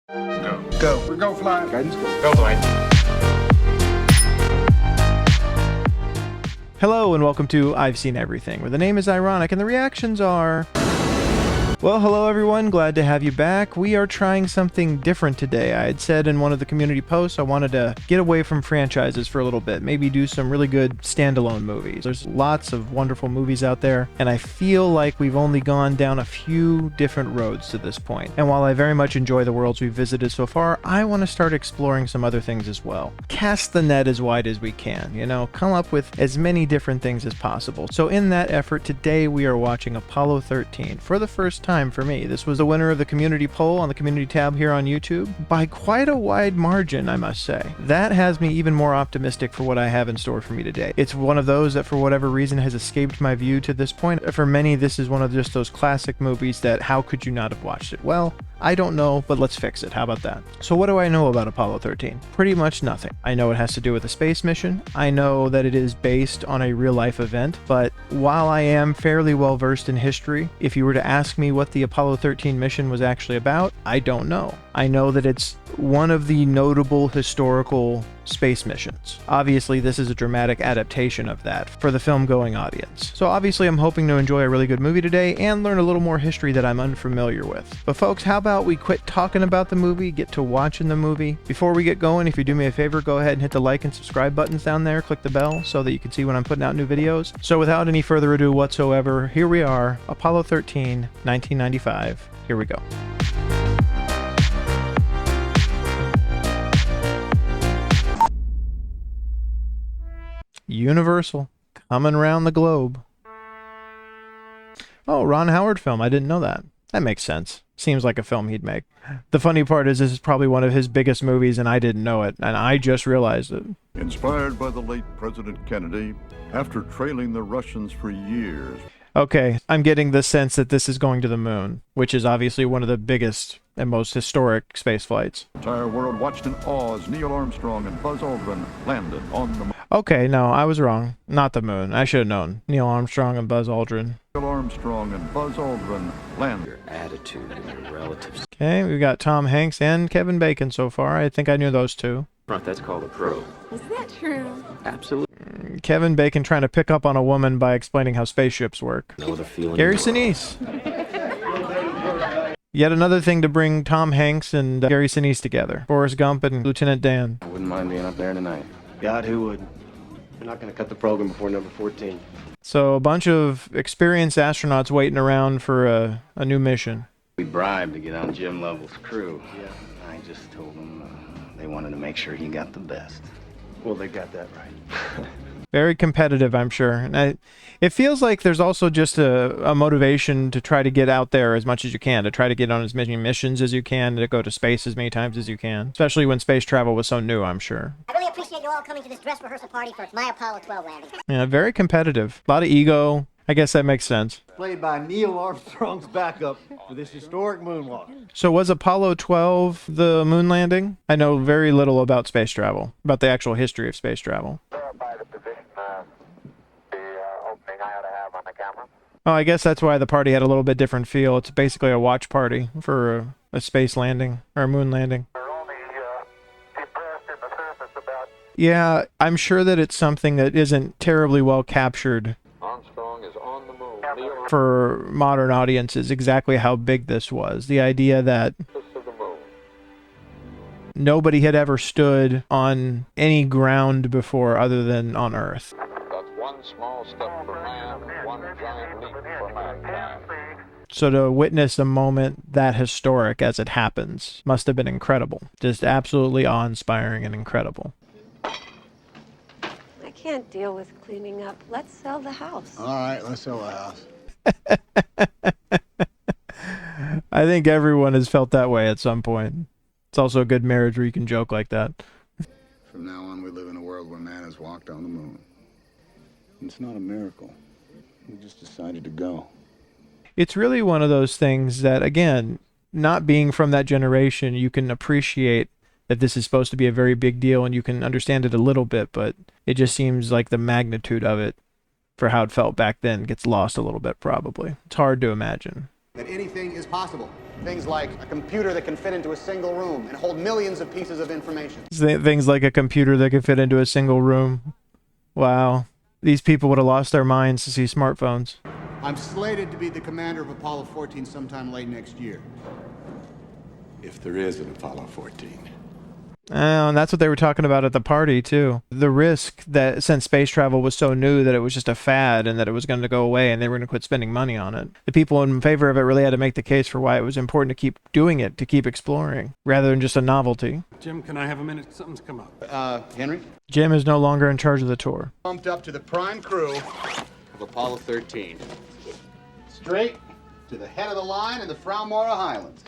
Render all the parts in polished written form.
Go. Go. We go fly. Guidance go. Go fly. Hello and welcome to I've Seen Everything, where the name is ironic and the reactions are... Well, hello everyone, glad to have you back. We are trying something different today. I had said in one of the community posts I wanted to get away from franchises for a little bit, maybe do some really good standalone movies. There's lots of wonderful movies out there, and I feel like we've only gone down a few different roads to this point. And while I very much enjoy the worlds we've visited so far, I want to start exploring some other things as well. Cast the net as wide as we can, come up with as many different things as possible. So in that effort, today we are watching Apollo 13 for the first time for me. This was the winner of the community poll on the community tab here on YouTube by quite a wide margin, I must say. That has me even more optimistic for what I have in store for me today. It's one of those that for whatever reason has escaped my view to this point. For many, this is one of just those classic movies that how could you not have watched it? Well, I don't know, but let's fix it. How about that? So what do I know about Apollo 13? Pretty much nothing. I know it has to do with a space mission. I know that it is based on a real-life event, but while I am fairly well versed in history, if you were to ask me what the Apollo 13 mission was actually about, I don't know. I know that it's one of the notable historical space missions. Obviously, this is a dramatic adaptation of that for the film-going audience. So obviously, I'm hoping to enjoy a really good movie today and learn a little more history that I'm unfamiliar with. But folks, how about we quit talking about the movie, get to watching the movie? Before we get going, if you do me a favor, go ahead and hit the like and subscribe buttons down there, click the bell so that you can see when I'm putting out new videos. So without any further ado whatsoever, here we are, Apollo 13, 1995. Here we go. Universal, coming around the globe. Oh, Ron Howard film. I didn't know that. That makes sense. Seems like a film he'd make. The funny part is this is probably one of his biggest movies and I didn't know it, and I just realized it. Inspired by the late President Kennedy, after trailing the Russians for years. Okay, I'm getting the sense that this is going to the moon, which is obviously one of the biggest and most historic space flights. The entire world watched in awe as Neil Armstrong and Buzz Aldrin landed on the moon. Okay, no, I was wrong. Not the moon. I should have known. Neil Armstrong and Buzz Aldrin. Neil Armstrong and Buzz Aldrin landed. Your attitude and your relatives. Okay, we've got Tom Hanks and Kevin Bacon so far. I think I knew those two. That's called a pro. Is that true? Absolutely. Kevin Bacon trying to pick up on a woman by explaining how spaceships work. No other feeling. Gary Sinise. Yet another thing to bring Tom Hanks and Gary Sinise together. Forrest Gump and Lieutenant Dan. I wouldn't mind being up there tonight. God, who would? We're not going to cut the program before number 14. So a bunch of experienced astronauts waiting around for a new mission. We bribed to get on Jim Lovell's crew. Yeah. I just told them they wanted to make sure he got the best. Well, they got that right. Very competitive, I'm sure. And it feels like there's also just a motivation to try to get out there as much as you can, to try to get on as many missions as you can, to go to space as many times as you can, especially when space travel was so new, I'm sure. I really appreciate you all coming to this dress rehearsal party for my Apollo 12 landing. Yeah, very competitive. A lot of ego. I guess that makes sense. Played by Neil Armstrong's backup for this historic moonwalk. So was Apollo 12 the moon landing? I know very little about space travel, about the actual history of space travel. Verify the position, the opening I ought to have on the camera. Oh, I guess that's why the party had a little bit different feel. It's basically a watch party for a space landing, or a moon landing. We're only depressed in the surface about... Yeah, I'm sure that it's something that isn't terribly well captured Armstrong is on the moon. for modern audiences, exactly how big this was. The idea that Of the moon. nobody had ever stood on any ground before other than on Earth. That's one small step for man, one giant leap for mankind. So to witness a moment that historic as it happens must have been incredible. Just absolutely awe-inspiring and incredible. I can't deal with cleaning up. Let's sell the house. All right, let's sell the house. I think everyone has felt that way at some point. It's also a good marriage where you can joke like that. From now on, we live in a world where man has walked on the moon. It's not a miracle. We just decided to go. It's really one of those things that, again, not being from that generation, you can appreciate that this is supposed to be a very big deal and you can understand it a little bit, but it just seems like the magnitude of it for how it felt back then gets lost a little bit, probably. It's hard to imagine. that anything is possible. Things like a computer that can fit into a single room and hold millions of pieces of information. Things like a computer that could fit into a single room. Wow. These people would have lost their minds to see smartphones. I'm slated to be the commander of Apollo 14 sometime late next year. If there is an Apollo 14. And that's what they were talking about at the party, too. The risk that since space travel was so new that it was just a fad and that it was going to go away and they were going to quit spending money on it. The people in favor of it really had to make the case for why it was important to keep doing it, to keep exploring, rather than just a novelty. Jim, can I have a minute? Something's come up. Henry? Jim is no longer in charge of the tour. Bumped up to the prime crew of Apollo 13. Straight to the head of the line in the Fraumora Highlands.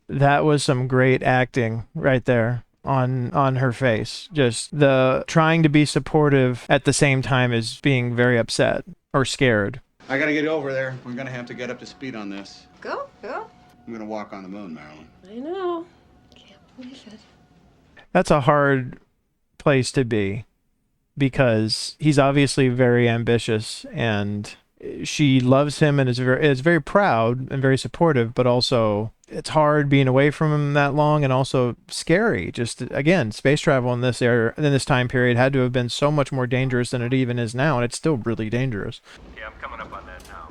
That was some great acting right there on her face. Just the trying to be supportive at the same time as being very upset or scared. I gotta get over there. We're gonna have to get up to speed on this. Go. I'm gonna walk on the moon, Marilyn. I know. Can't believe it. That's a hard place to be because he's obviously very ambitious and she loves him and is very proud and very supportive, but also it's hard being away from him that long and also scary. Just again, space travel in this era, in this time period, had to have been so much more dangerous than it even is now, and it's still really dangerous. Yeah, I'm coming up on that now.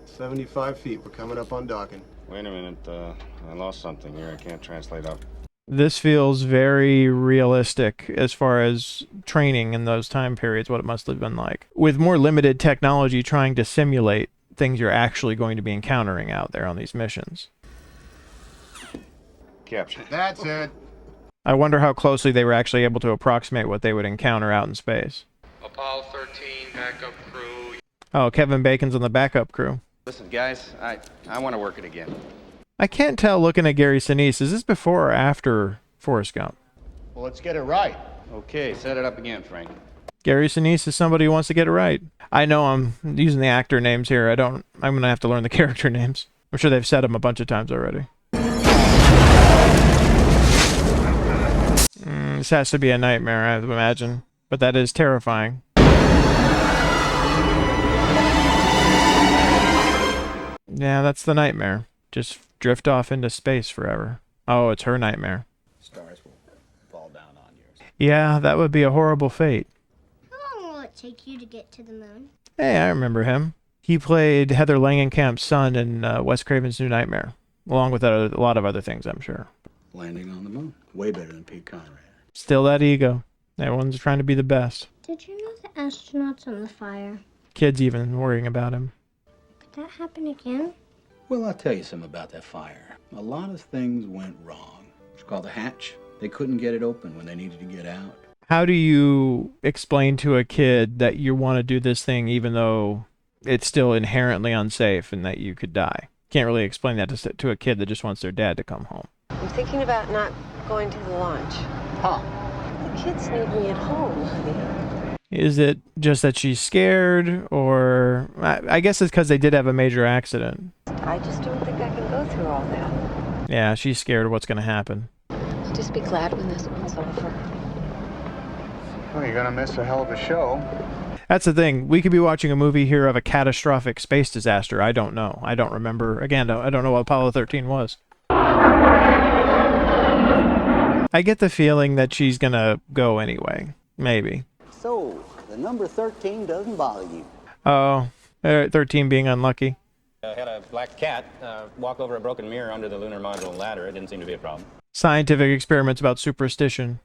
75 feet. We're coming up on docking. Wait a minute, I lost something here. I can't translate up. This feels very realistic as far as training in those time periods, what it must have been like. With more limited technology trying to simulate things you're actually going to be encountering out there on these missions. Capture. That's it. I wonder how closely they were actually able to approximate what they would encounter out in space. Apollo 13, backup crew. Oh, Kevin Bacon's on the backup crew. Listen, guys, I want to work it again. I can't tell looking at Gary Sinise. Is this before or after Forrest Gump? Well, let's get it right. Okay, set it up again, Frank. Gary Sinise is somebody who wants to get it right. I know I'm using the actor names here. I'm going to have to learn the character names. I'm sure they've said them a bunch of times already. This has to be a nightmare, I would imagine. But that is terrifying. Yeah, that's the nightmare. Just drift off into space forever. Oh, it's her nightmare. Stars will fall down on yours. Yeah, that would be a horrible fate. How long will it take you to get to the moon? Hey, I remember him. He played Heather Langenkamp's son in Wes Craven's New Nightmare, along with a lot of other things, I'm sure. Landing on the moon. Way better than Pete Conrad. Still that ego. Everyone's trying to be the best. Did you know the astronauts on the fire? Kids even worrying about him. Could that happen again? Well, I'll tell you something about that fire. A lot of things went wrong. It's called the hatch. They couldn't get it open when they needed to get out. How do you explain to a kid that you want to do this thing even though it's still inherently unsafe and that you could die? Can't really explain that to a kid that just wants their dad to come home. I'm thinking about not going to the launch. Huh. The kids need me at home, honey. Is it just that she's scared, or I guess it's because they did have a major accident. I just don't think I can go through all that. Yeah, she's scared of what's going to happen. I'll just be glad when this one's over. Well, you're gonna miss a hell of a show. That's the thing. We could be watching a movie here of a catastrophic space disaster. I don't know. I don't remember. Again, I don't know what Apollo 13 was. I get the feeling that she's going to go anyway. Maybe. So, the number 13 doesn't bother you? Oh, 13 being unlucky. Had a black cat walk over a broken mirror under the lunar module ladder. It didn't seem to be a problem. Scientific experiments about superstition.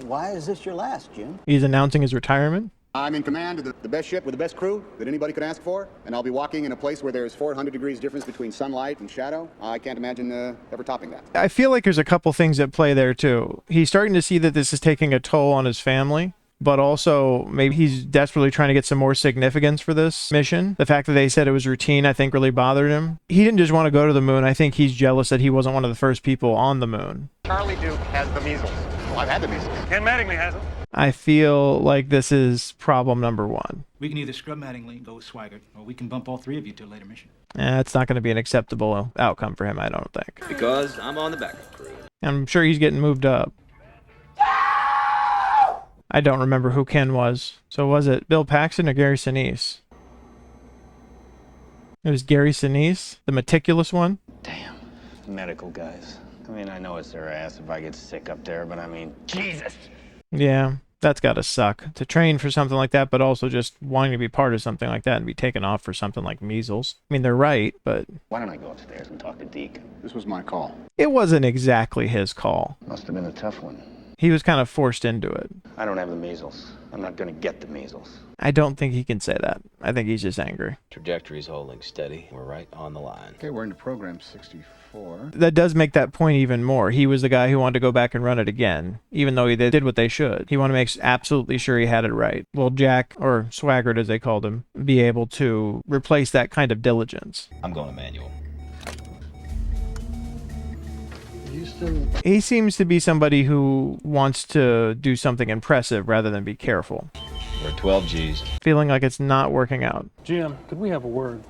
Why is this your last, Jim? He's announcing his retirement. I'm in command of the best ship with the best crew that anybody could ask for, and I'll be walking in a place where there's 400 degrees difference between sunlight and shadow. I can't imagine ever topping that. I feel like there's a couple things at play there, too. He's starting to see that this is taking a toll on his family, but also maybe he's desperately trying to get some more significance for this mission. The fact that they said it was routine, I think, really bothered him. He didn't just want to go to the moon. I think he's jealous that he wasn't one of the first people on the moon. Charlie Duke has the measles. Well, I've had the measles. Ken Mattingly has it. I feel like this is problem number one. We can either scrub Mattingly and go with Swigert, or we can bump all three of you to a later mission. It's not going to be an acceptable outcome for him, I don't think. Because I'm on the backup crew. I'm sure he's getting moved up. I don't remember who Ken was. So was it Bill Paxton or Gary Sinise? It was Gary Sinise, the meticulous one. Damn. Medical guys. I mean, I know it's their ass if I get sick up there, but I mean, Jesus! Yeah, that's gotta suck. To train for something like that, but also just wanting to be part of something like that and be taken off for something like measles. I mean, they're right, but... Why don't I go upstairs and talk to Deke? This was my call. It wasn't exactly his call. Must have been a tough one. He was kind of forced into it. I don't have the measles. I'm not gonna get the measles. I don't think he can say that. I think he's just angry. Trajectory's holding steady. We're right on the line. Okay, we're into program 64. That does make that point even more. He was the guy who wanted to go back and run it again, even though they did what they should. He wanted to make absolutely sure he had it right. Will Jack, or Swaggart as they called him, be able to replace that kind of diligence? I'm going to manual. He seems to be somebody who wants to do something impressive rather than be careful. We're 12 G's. Feeling like it's not working out. Jim, could we have a word?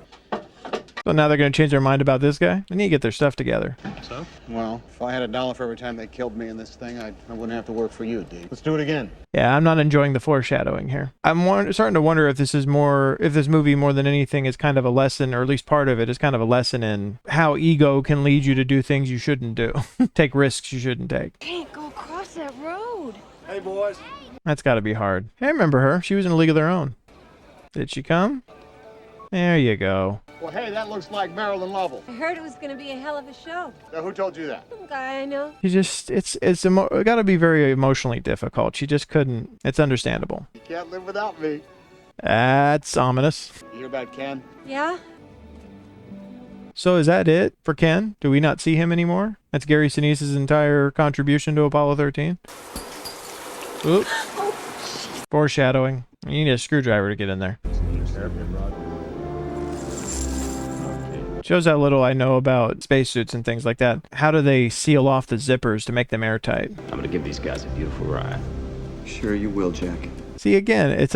So now they're going to change their mind about this guy? They need to get their stuff together. So? Well, if I had $1 for every time they killed me in this thing, I wouldn't have to work for you, Deke. Let's do it again. Yeah, I'm not enjoying the foreshadowing here. I'm starting to wonder if this movie more than anything is kind of a lesson, or at least part of it is kind of a lesson in how ego can lead you to do things you shouldn't do. Take risks you shouldn't take. Can't go across that road. Hey, boys. That's got to be hard. I remember her. She was in A League of Their Own. Did she come? There you go. Well, hey, that looks like Marilyn Lovell. I heard it was going to be a hell of a show. Now, who told you that? Some guy I know. She just, it got to be very emotionally difficult. She just couldn't. It's understandable. You can't live without me. That's ominous. You hear about Ken? Yeah? So is that it for Ken? Do we not see him anymore? That's Gary Sinise's entire contribution to Apollo 13? Oop. Foreshadowing. You need a screwdriver to get in there. Shows how little I know about spacesuits and things like that. How do they seal off the zippers to make them airtight? I'm going to give these guys a beautiful ride. Sure you will, Jack. See, again, it's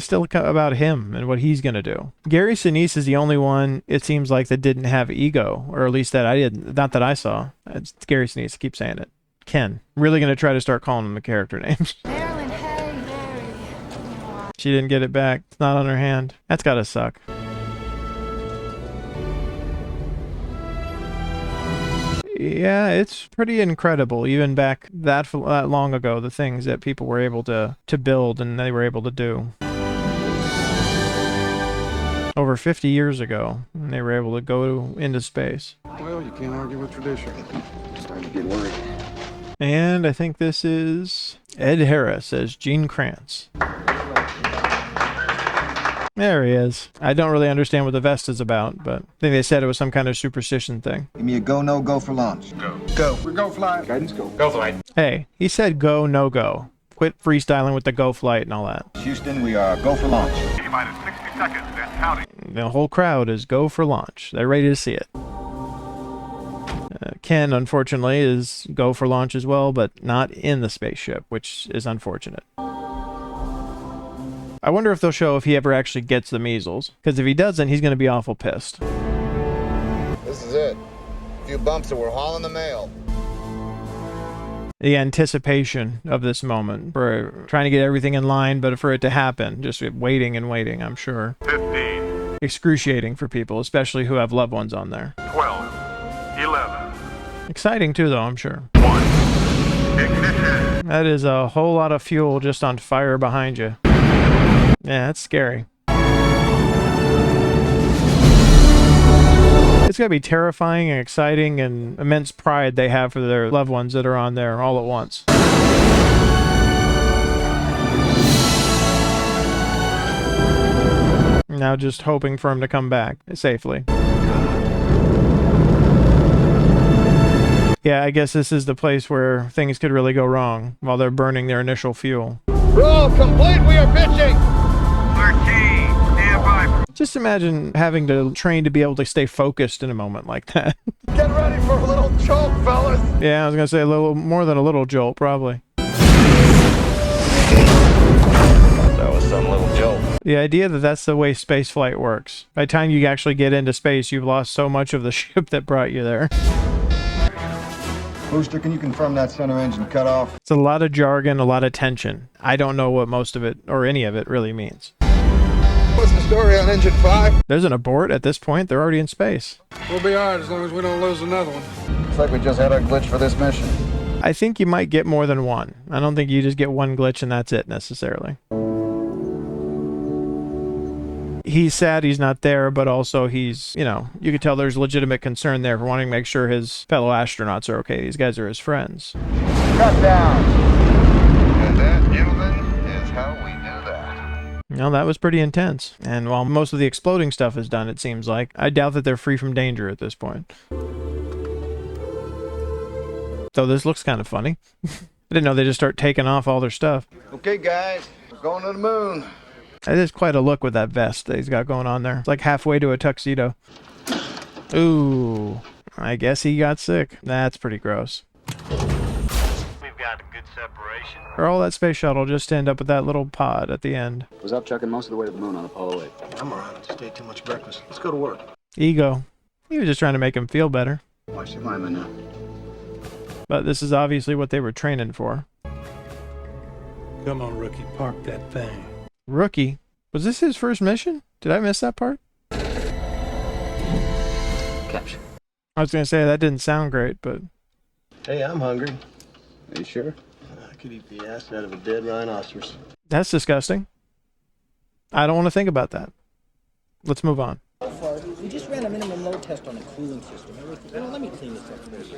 still about him and what he's going to do. Gary Sinise is the only one, it seems like, that didn't have ego, or at least that I didn't, not that I saw. It's Gary Sinise, I keep saying it. Ken. Really going to try to start calling him the character names. Marilyn, hey, Mary. She didn't get it back. It's not on her hand. That's got to suck. Yeah, it's pretty incredible, even back that long ago, the things that people were able to build and they were able to do. Over 50 years ago, they were able to go into space. Well, you can't argue with tradition. Starting to get worried. And I think this is Ed Harris as Gene Kranz. There he is. I don't really understand what the vest is about, but I think they said it was some kind of superstition thing. Give me a go, no go for launch. Go. We go fly. Guidance, go. Go flight. Hey, he said go, no go. Quit freestyling with the go flight and all that. Houston, we are go for launch. T-minus 60 seconds and counting. The whole crowd is go for launch. They're ready to see it. Ken, unfortunately, is go for launch as well, but not in the spaceship, which is unfortunate. I wonder if they'll show if he ever actually gets the measles, because if he doesn't, he's going to be awful pissed. This is it. A few bumps and we're hauling the mail. The anticipation of this moment, for trying to get everything in line, but for it to happen, just waiting and waiting, I'm sure. 15, Excruciating for people, especially who have loved ones on there. 12, 11, Exciting too, though, I'm sure. 1. Ignition. That is a whole lot of fuel just on fire behind you. Yeah, that's scary. It's gotta be terrifying and exciting and immense pride they have for their loved ones that are on there all at once. Now just hoping for him to come back safely. Yeah, I guess this is the place where things could really go wrong while they're burning their initial fuel. Roll complete, we are pitching! 13, stand by. Just imagine having to train to be able to stay focused in a moment like that. Get ready for a little jolt, fellas! Yeah, I was gonna say a little more than a little jolt, probably. That was some little joke. The idea that that's the way space flight works. By the time you actually get into space, you've lost so much of the ship that brought you there. Booster, can you confirm that center engine cut off? It's a lot of jargon, a lot of tension. I don't know what most of it, or any of it, really means. What's the story on Engine 5? There's an abort at this point. They're already in space. We'll be alright as long as we don't lose another one. Looks like we just had our glitch for this mission. I think you might get more than one. I don't think you just get one glitch and that's it necessarily. He's sad he's not there, but also he's, you know, you could tell there's legitimate concern there for wanting to make sure his fellow astronauts are okay. These guys are his friends. Cut down. And that, gentlemen, is how we do that. No, that was pretty intense. And while most of the exploding stuff is done, it seems like, I doubt that they're free from danger at this point. So this looks kind of funny. I didn't know they just start taking off all their stuff. Okay, guys, we're going to the moon. That is quite a look with that vest that he's got going on there. It's like halfway to a tuxedo. Ooh, I guess he got sick. That's pretty gross. We've got a good separation. Or all that space shuttle just to end up with that little pod at the end. Was up chucking most of the way to the moon on Apollo 8. I'm around. Just ate too much breakfast. Let's go to work. Ego. He was just trying to make him feel better. Watch your lineman now. But this is obviously what they were training for. Come on, rookie, park that thing. Rookie? Was this his first mission? Did I miss that part? Capture. I was going to say, that didn't sound great, but... Hey, I'm hungry. Are you sure? I could eat the ass out of a dead rhinoceros. That's disgusting. I don't want to think about that. Let's move on. So far, we just ran a minimum load test on the cooling system. You know, let me clean this up for you.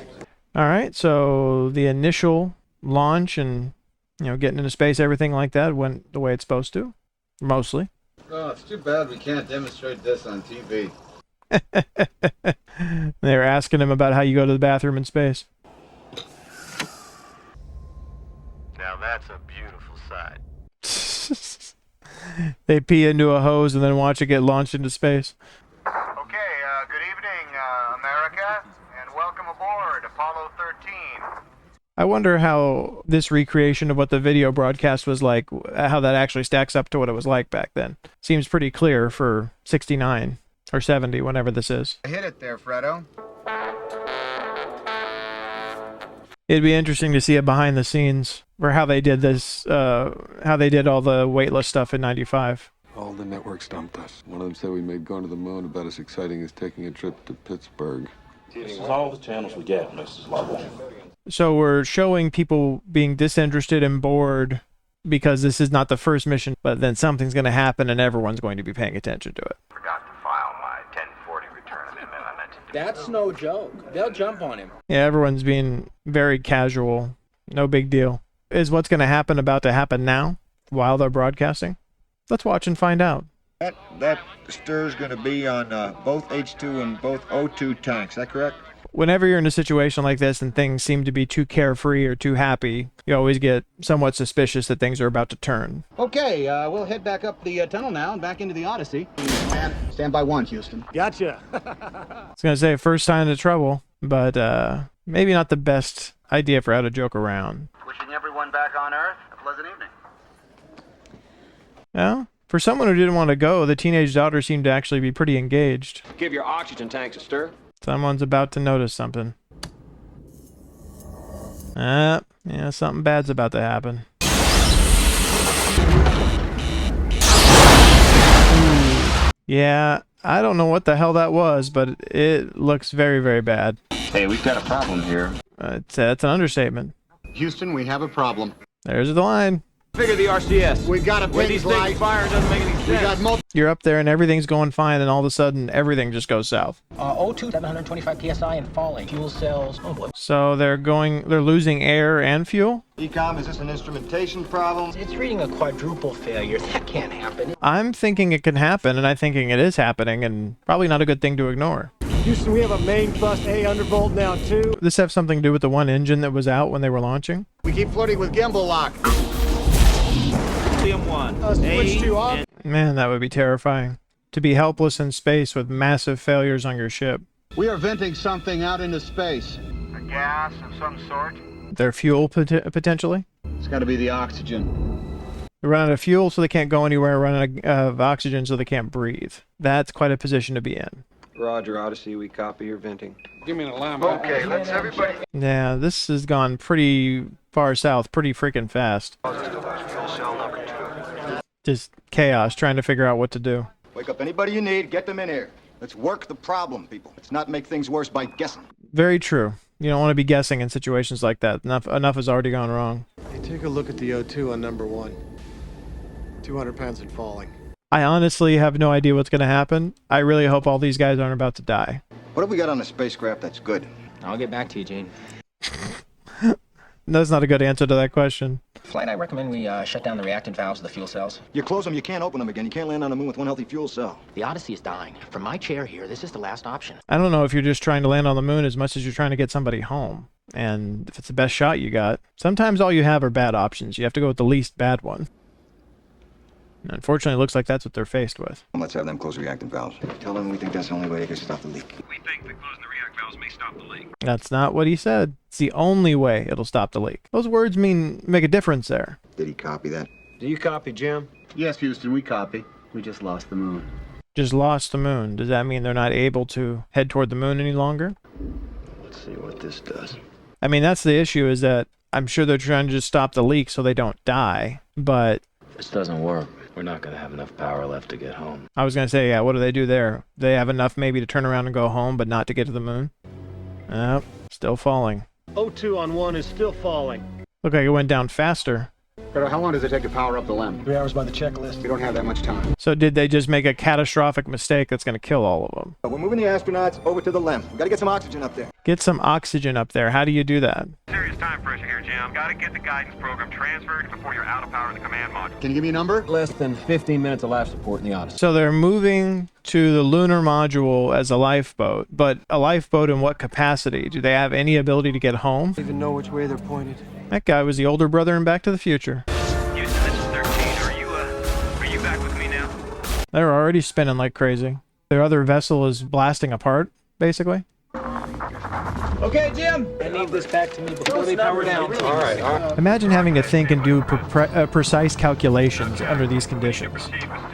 Alright, so the initial launch and, you know, getting into space, everything like that went the way it's supposed to. Mostly. Oh, it's too bad we can't demonstrate this on TV. They were asking him about how you go to the bathroom in space. Now that's a beautiful sight. They pee into a hose and then watch it get launched into space. Okay, good evening, America, and welcome aboard Apollo 13. I wonder how this recreation of what the video broadcast was like, how that actually stacks up to what it was like back then. Seems pretty clear for 69 or 70, whenever this is. Hit it there, Fredo. It'd be interesting to see it behind the scenes for how they did this, how they did all the weightless stuff in 95. All the networks dumped us. One of them said we made going to the moon about as exciting as taking a trip to Pittsburgh. This is all the channels we get, Mrs. Lovell. So we're showing people being disinterested and bored because this is not the first mission, but then something's going to happen and everyone's going to be paying attention to it. Forgot to file my 1040 return amendment I mentioned. That's no joke. They'll jump on him. Yeah, everyone's being very casual. No big deal. Is what's going to happen about to happen now while they're broadcasting? Let's watch and find out. That stir's going to be on both H2 and both O2 tanks. Is that correct? Whenever you're in a situation like this and things seem to be too carefree or too happy, you always get somewhat suspicious that things are about to turn. Okay, we'll head back up the tunnel now and back into the Odyssey. Man, stand by one, Houston. Gotcha. I was going to say first sign of trouble, but maybe not the best idea for how to joke around. Wishing everyone back on Earth a pleasant evening. Well, for someone who didn't want to go, the teenage daughter seemed to actually be pretty engaged. Give your oxygen tanks a stir. Someone's about to notice something. Yeah, something bad's about to happen. Yeah, I don't know what the hell that was, but it looks very, very bad. Hey, we've got a problem here. That's an understatement. Houston, we have a problem. There's the line. Figure the RCS. We got a When these things fire, it doesn't make any sense. We got multiple. You're up there and everything's going fine, and all of a sudden everything just goes south. O2, 725 psi and falling. Fuel cells. Oh boy. So they're losing air and fuel? Ecom, is this an instrumentation problem? It's reading a quadruple failure. That can't happen. I'm thinking it can happen, and I'm thinking it is happening, and probably not a good thing to ignore. Houston, we have a main bus A undervolt now, too. This have something to do with the one engine that was out when they were launching? We keep flirting with gimbal lock. Switch to off. Man, that would be terrifying. To be helpless in space with massive failures on your ship. We are venting something out into space. A gas of some sort? Their fuel, potentially? It's got to be the oxygen. They run out of fuel, so they can't go anywhere. Run out of oxygen, so they can't breathe. That's quite a position to be in. Roger, Odyssey, we copy your venting. Give me an alarm. Okay, let's everybody... Yeah, this has gone pretty far south, pretty freaking fast. Just chaos, trying to figure out what to do. Wake up anybody you need, get them in here. Let's work the problem, people. Let's not make things worse by guessing. Very true. You don't want to be guessing in situations like that. Enough has already gone wrong. Hey, take a look at the O2 on number 1. 200 pounds and falling. I honestly have no idea what's going to happen. I really hope all these guys aren't about to die. What have we got on the spacecraft that's good? I'll get back to you, Gene. That's not a good answer to that question. Flight, I recommend we shut down the reactant valves of the fuel cells. You close them, you can't open them again. You can't land on the moon with one healthy fuel cell. The Odyssey is dying. From my chair here, this is the last option. I don't know if you're just trying to land on the moon as much as you're trying to get somebody home. And if it's the best shot you got, sometimes all you have are bad options. You have to go with the least bad one. And unfortunately, it looks like that's what they're faced with. Let's have them close the reactant valves. Tell them we think that's the only way they can stop the leak. We think that closing the react valves may stop the leak. That's not what he said. It's the only way it'll stop the leak. Those words make a difference there. Did he copy that? Do you copy, Jim? Yes, Houston, we copy. We just lost the moon. Just lost the moon. Does that mean they're not able to head toward the moon any longer? Let's see what this does. I mean, that's the issue, is that I'm sure they're trying to just stop the leak so they don't die, but... If this doesn't work, we're not going to have enough power left to get home. I was going to say, yeah, what do they do there? They have enough maybe to turn around and go home, but not to get to the moon? Nope, still falling. O2 on 1 is still falling. Looked like it went down faster. Pero, how long does it take to power up the LEM? 3 hours by the checklist. We don't have that much time. So did they just make a catastrophic mistake that's going to kill all of them? We're moving the astronauts over to the LEM. We got to get some oxygen up there. Get some oxygen up there. How do you do that? Serious time pressure here, Jim. Got to get the guidance program transferred before you're out of power in the command module. Can you give me a number? Less than 15 minutes of life support in the Odyssey. So they're moving to the lunar module as a lifeboat, but a lifeboat in what capacity? Do they have any ability to get home? I don't even know which way they're pointed. That guy was the older brother in Back to the Future. Houston, this is 13. Are you back with me now? They're already spinning like crazy. Their other vessel is blasting apart, basically. Okay, Jim. I need this back to me before they power down. All right. Imagine having to think and do precise calculations under these conditions.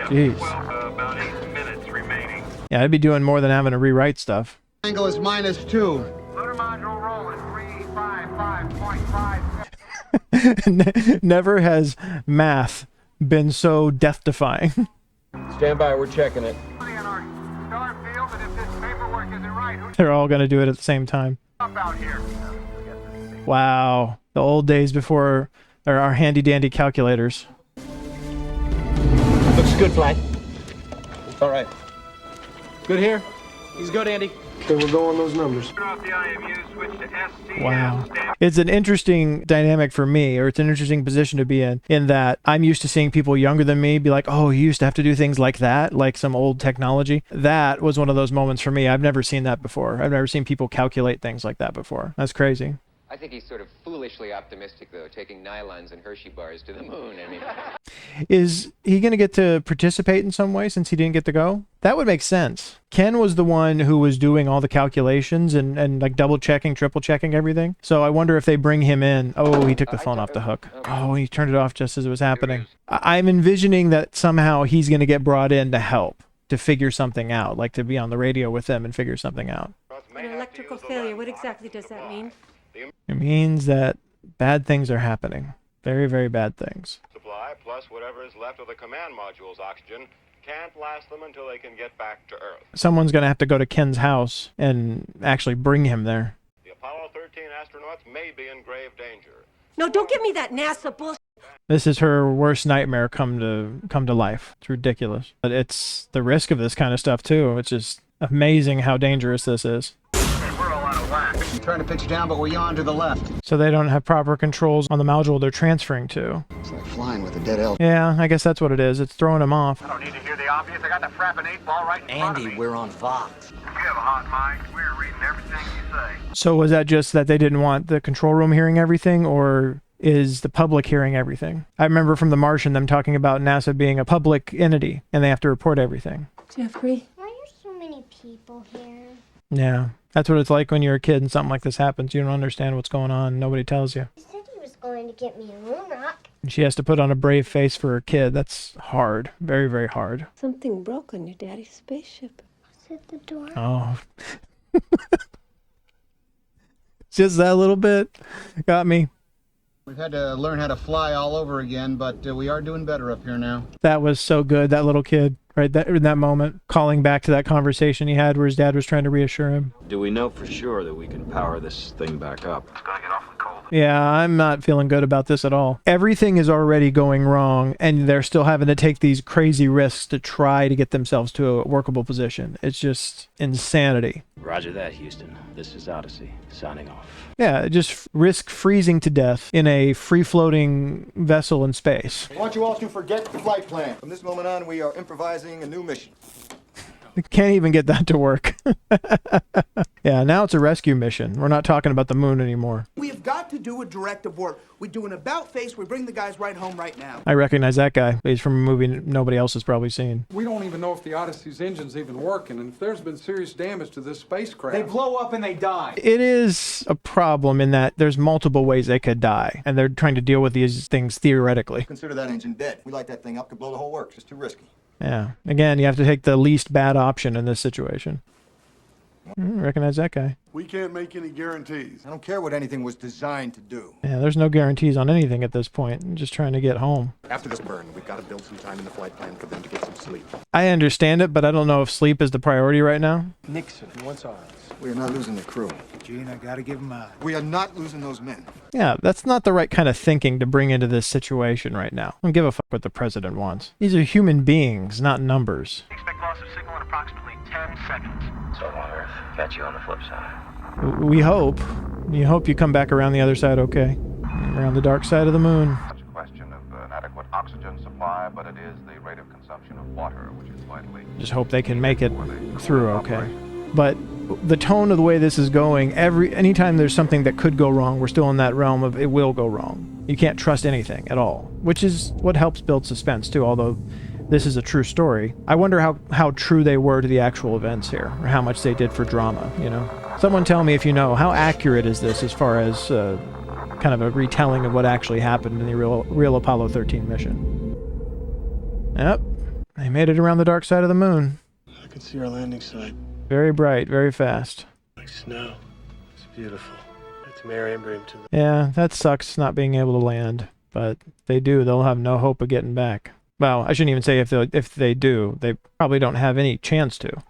Jeez. About 8 minutes remaining. Yeah, I'd be doing more than having to rewrite stuff. Angle is -2. Lunar module roll is 355.5. Never has math been so death-defying. Stand by, we're checking it. They're all going to do it at the same time. Wow. The old days before our handy-dandy calculators. Looks good, Flight. All right. Good here? He's good, Andy. Okay, we'll go on those numbers. Wow. It's an interesting dynamic for me, or it's an interesting position to be in that I'm used to seeing people younger than me be like, oh, you used to have to do things like that, like some old technology. That was one of those moments for me. I've never seen that before. I've never seen people calculate things like that before. That's crazy. I think he's sort of foolishly optimistic, though, taking nylons and Hershey bars to the moon. I mean, Is he going to get to participate in some way since he didn't get to go? That would make sense. Ken was the one who was doing all the calculations and like double checking, triple checking everything. So I wonder if they bring him in. Oh, he took the phone off the hook. Oh, he turned it off just as it was happening. I'm envisioning that somehow he's going to get brought in to help, to figure something out, like to be on the radio with them and figure something out. An electrical failure, what exactly does that mean? It means that bad things are happening. Very, very bad things. Supply plus whatever is left of the command module's oxygen can't last them until they can get back to Earth. Someone's going to have to go to Ken's house and actually bring him there. The Apollo 13 astronauts may be in grave danger. No, don't give me that NASA bullshit. This is her worst nightmare come to life. It's ridiculous. But it's the risk of this kind of stuff too. It's just amazing how dangerous this is. I'm trying to pitch down, but we're yawn to the left. So they don't have proper controls on the module they're transferring to. It's like flying with a dead elk. Yeah, I guess that's what it is. It's throwing them off. I don't need to hear the obvious. I got the frapping 8-ball right in front of me. Andy, we're on Fox. If you have a hot mind, we're reading everything you say. So was that just that they didn't want the control room hearing everything, or is the public hearing everything? I remember from The Martian them talking about NASA being a public entity and they have to report everything. Jeffrey? Why are so many people here? Yeah, that's what it's like when you're a kid and something like this happens. You don't understand what's going on. Nobody tells you. He said he was going to get me a moon rock. And she has to put on a brave face for her kid. That's hard. Very, very hard. Something broke on your daddy's spaceship. Was it the door? Oh. Just that little bit got me. We've had to learn how to fly all over again, but we are doing better up here now. That was so good, that little kid, right? That in that moment, calling back to that conversation he had where his dad was trying to reassure him. Do we know for sure that we can power this thing back up? It's gonna get awfully cold. Yeah, I'm not feeling good about this at all. Everything is already going wrong, and they're still having to take these crazy risks to try to get themselves to a workable position. It's just insanity. Roger that, Houston. This is Odyssey, signing off. Yeah, just risk freezing to death in a free-floating vessel in space. I want you all to forget the flight plan. From this moment on, we are improvising a new mission. Can't even get that to work. Yeah, now it's a rescue mission. We're not talking about the moon anymore. We have got to do a directive work. We do an about face. We bring the guys right home right now. I recognize that guy. He's from a movie nobody else has probably seen. We don't even know if the Odyssey's engine's even working, and if there's been serious damage to this spacecraft. They blow up and they die. It is a problem in that there's multiple ways they could die, and they're trying to deal with these things theoretically. Consider that engine dead. We light that thing up, could blow the whole works. It's too risky. Yeah. Again, you have to take the least bad option in this situation. Recognize that guy. We can't make any guarantees. I don't care what anything was designed to do. Yeah, there's no guarantees on anything at this point. I'm just trying to get home. After this burn, we've got to build some time in the flight plan for them to get some sleep. I understand it, but I don't know if sleep is the priority right now. Nixon, what's ours? We are not losing the crew. Gene, I gotta give him mine. We are not losing those men. Yeah, that's not the right kind of thinking to bring into this situation right now. I don't give a fuck what the president wants. These are human beings, not numbers. Expect loss of signal in approximately 10 seconds. So on Earth, catch you on the flip side. We hope. You hope you come back around the other side okay. Around the dark side of the moon. It's a question of an adequate oxygen supply, but it is the rate of consumption of water which is vitally... Just hope they can make it through okay. But the tone of the way this is going, anytime there's something that could go wrong, we're still in that realm of it will go wrong. You can't trust anything at all, which is what helps build suspense too, although this is a true story. I wonder how true they were to the actual events here, or how much they did for drama, you know? Someone tell me if you know, how accurate is this as far as kind of a retelling of what actually happened in the real Apollo 13 mission? Yep, they made it around the dark side of the moon. I can see our landing site. Very bright, very fast. Like snow. It's beautiful. It's Mary and bring to them. Yeah, that sucks not being able to land, but they do. They'll have no hope of getting back. Well, I shouldn't even say if they do. They probably don't have any chance to.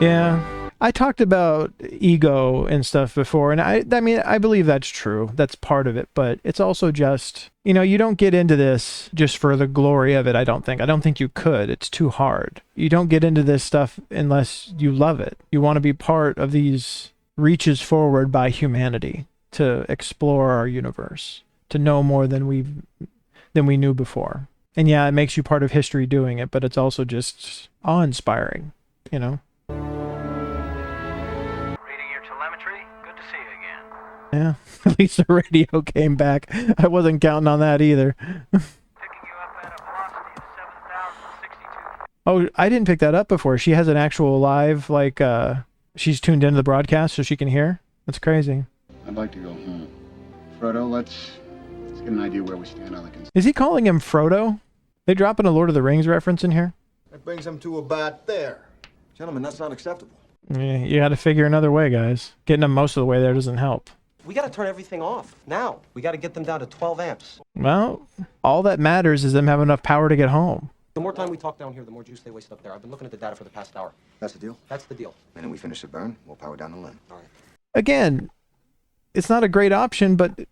Yeah, I talked about ego and stuff before, and I mean, I believe that's true. That's part of it, but it's also just, you know, you don't get into this just for the glory of it, I don't think. I don't think you could. It's too hard. You don't get into this stuff unless you love it. You want to be part of these reaches forward by humanity to explore our universe, to know more than we knew before. And yeah, it makes you part of history doing it, but it's also just awe-inspiring, you know? Yeah, at least the radio came back. I wasn't counting on that either. Oh, I didn't pick that up before. She has an actual live, like, she's tuned into the broadcast so she can hear. That's crazy. I'd like to go home. Frodo, let's get an idea where we stand on the consent. Is he calling him Frodo? They dropping a Lord of the Rings reference in here? That brings him to about there. Gentlemen, that's not acceptable. Yeah, you got to figure another way, guys. Getting them most of the way there doesn't help. We got to turn everything off now. We got to get them down to 12 amps. Well, all that matters is them having enough power to get home. The more time we talk down here, the more juice they waste up there. I've been looking at the data for the past hour. That's the deal? That's the deal. And then we finish the burn, we'll power down the limb. All right. Again, it's not a great option, but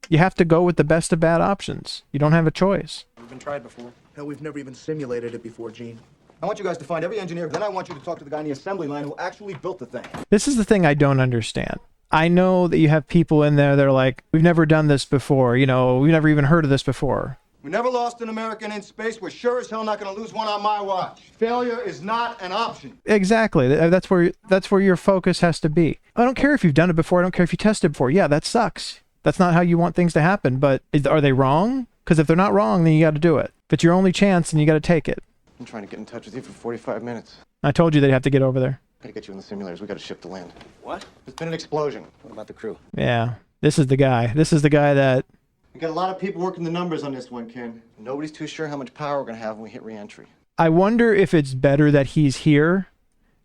you have to go with the best of bad options. You don't have a choice. We've been tried before. Hell, we've never even simulated it before, Gene. I want you guys to find every engineer, then I want you to talk to the guy in the assembly line who actually built the thing. This is the thing I don't understand. I know that you have people in there that are like, we've never done this before, you know, we've never even heard of this before. We never lost an American in space. We're sure as hell not going to lose one on my watch. Failure is not an option. Exactly. That's where your focus has to be. I don't care if you've done it before. I don't care if you tested before. Yeah, that sucks. That's not how you want things to happen. But are they wrong? Because if they're not wrong, then you got to do it. If it's your only chance, then you got to take it. I'm trying to get in touch with you for 45 minutes. I told you they'd have to get over there. Gotta get you in the simulators. We gotta ship to land. What? There's been an explosion. What about the crew? Yeah. This is the guy. This is the guy that... We got a lot of people working the numbers on this one, Ken. Nobody's too sure how much power we're gonna have when we hit re-entry. I wonder if it's better that he's here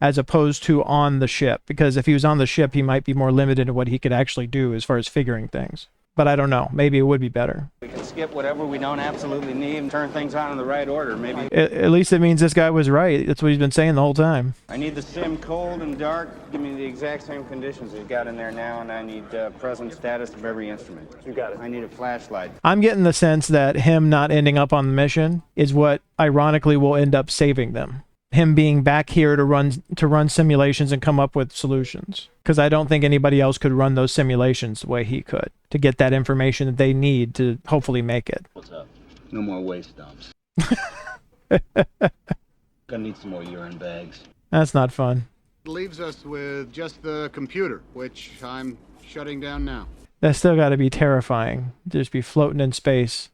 as opposed to on the ship, because if he was on the ship, he might be more limited in what he could actually do as far as figuring things. But I don't know. Maybe it would be better. We can skip whatever we don't absolutely need and turn things on in the right order, maybe. At least it means this guy was right. That's what he's been saying the whole time. I need the sim cold and dark. Give me the exact same conditions we've got in there now, and I need present status of every instrument. You got it. I need a flashlight. I'm getting the sense that him not ending up on the mission is what ironically will end up saving them. Him being back here to run simulations and come up with solutions. Because I don't think anybody else could run those simulations the way he could to get that information that they need to hopefully make it. What's up? No more waste dumps. Gonna need some more urine bags. That's not fun. Leaves us with just the computer, which I'm shutting down now. That's still got to be terrifying. Just be floating in space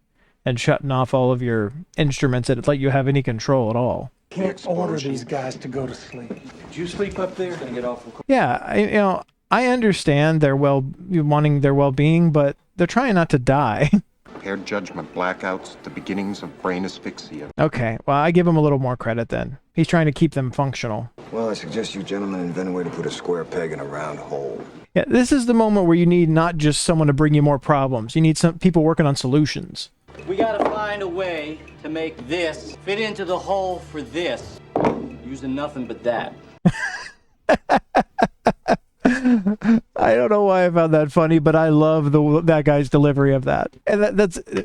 and shutting off all of your instruments that let you have any control at all. Can't order these guys to go to sleep. Did you sleep up there? Gonna get awful cold. Yeah, I understand their wanting their well-being, but they're trying not to die. Impaired judgment, blackouts, the beginnings of brain asphyxia. Okay, well, I give him a little more credit then. He's trying to keep them functional. Well, I suggest you gentlemen invent a way to put a square peg in a round hole. Yeah, this is the moment where you need not just someone to bring you more problems. You need some people working on solutions. We gotta find a way to make this fit into the hole for this, using nothing but that. I don't know why I found that funny, but I love that guy's delivery of that. And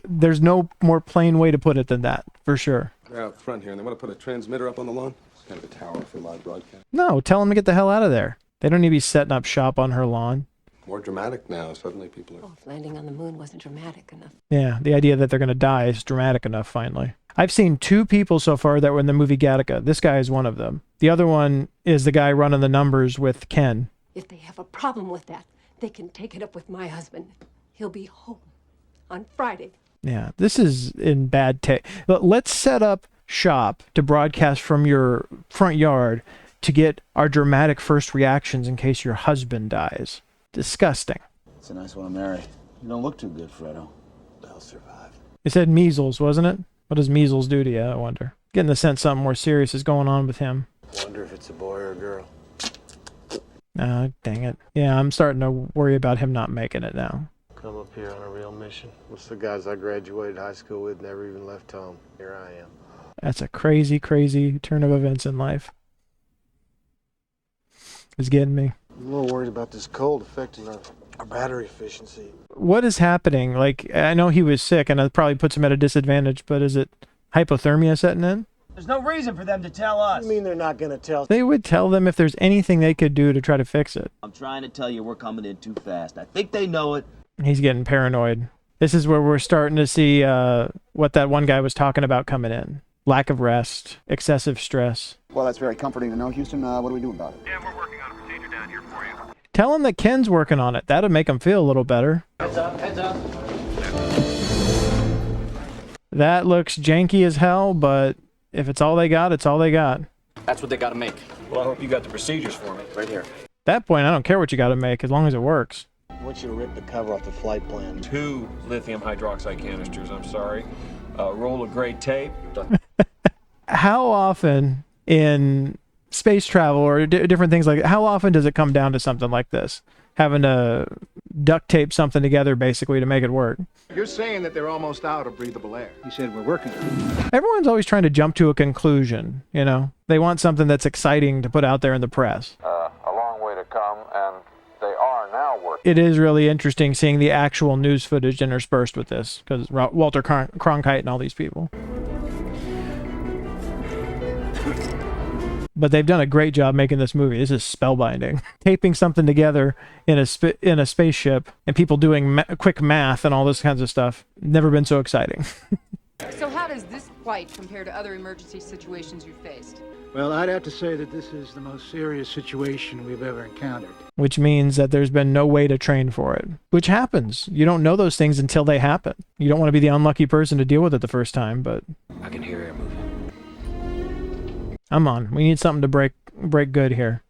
there's no more plain way to put it than that, for sure. They're out front here, and they want to put a transmitter up on the lawn. It's kind of a tower for live broadcast. No, tell them to get the hell out of there. They don't need to be setting up shop on her lawn. More dramatic now. Suddenly people are... Oh, if landing on the moon wasn't dramatic enough. Yeah, the idea that they're going to die is dramatic enough, finally. I've seen 2 people so far that were in the movie Gattaca. This guy is one of them. The other one is the guy running the numbers with Ken. If they have a problem with that, they can take it up with my husband. He'll be home on Friday. Yeah, this is in bad taste. Let's set up shop to broadcast from your front yard to get our dramatic first reactions in case your husband dies. Disgusting. It's a nice one to marry. You don't look too good, Fredo. They'll survive. It said measles, wasn't it? What does measles do to you, I wonder? Getting the sense something more serious is going on with him. Wonder if it's a boy or a girl. Oh, dang it. Yeah, I'm starting to worry about him not making it now. Come up here on a real mission. Most of the guys I graduated high school with never even left home. Here I am. That's a crazy, crazy turn of events in life. It's getting me. I'm a little worried about this cold affecting our battery efficiency. What is happening? Like, I know he was sick, and it probably puts him at a disadvantage, but is it hypothermia setting in? There's no reason for them to tell us. You mean they're not going to tell? They would tell them if there's anything they could do to try to fix it. I'm trying to tell you we're coming in too fast. I think they know it. He's getting paranoid. This is where we're starting to see what that one guy was talking about coming in. Lack of rest, excessive stress. Well, that's very comforting to know, Houston. What do we do about it? Yeah, we're working on a procedure down here for you. Tell him that Ken's working on it. That'll make him feel a little better. Heads up, heads up. That looks janky as hell, but if it's all they got, it's all they got. That's what they gotta make. Well, I hope you got the procedures for me. Right here. At that point, I don't care what you got to make as long as it works. I want you to rip the cover off the flight plan. 2 lithium hydroxide canisters, I'm sorry. A roll of gray tape. How often in space travel or different things like that, how often does it come down to something like this? Having to duct tape something together basically to make it work. You're saying that they're almost out of breathable air. He said we're working. Everyone's always trying to jump to a conclusion, you know? They want something that's exciting to put out there in the press. A long way to come, and they are now working. It is really interesting seeing the actual news footage interspersed with this, because Walter Cronkite and all these people. But they've done a great job making this movie. This is spellbinding. Taping something together in a spaceship and people doing quick math and all this kinds of stuff. Never been so exciting. So how does this flight compare to other emergency situations you've faced? Well, I'd have to say that this is the most serious situation we've ever encountered. Which means that there's been no way to train for it. Which happens. You don't know those things until they happen. You don't want to be the unlucky person to deal with it the first time, but... I can hear air moving. I'm on. We need something to break good here.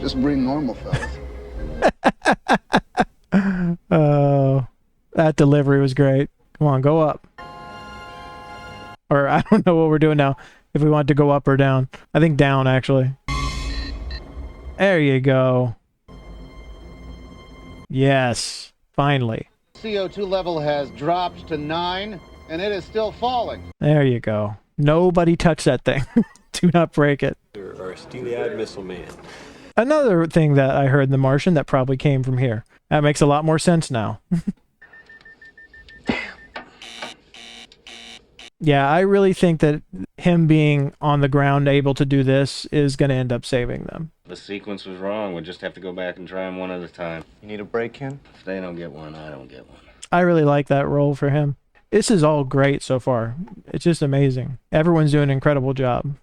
Just breathe normal, fellas. Oh, that delivery was great. Come on, go up. Or I don't know what we're doing now. if we want to go up or down. I think down, actually. There you go. Yes, finally. CO2 level has dropped to 9, and it is still falling. There you go. Nobody touch that thing. Do not break it. Or a steely-eyed missile man. Another thing that I heard in The Martian that probably came from here. That makes a lot more sense now. Yeah, I really think that him being on the ground able to do this is going to end up saving them. The sequence was wrong. We'll just have to go back and try them one at a time. You need a break, Ken? If they don't get one, I don't get one. I really like that role for him. This is all great so far. It's just amazing. Everyone's doing an incredible job.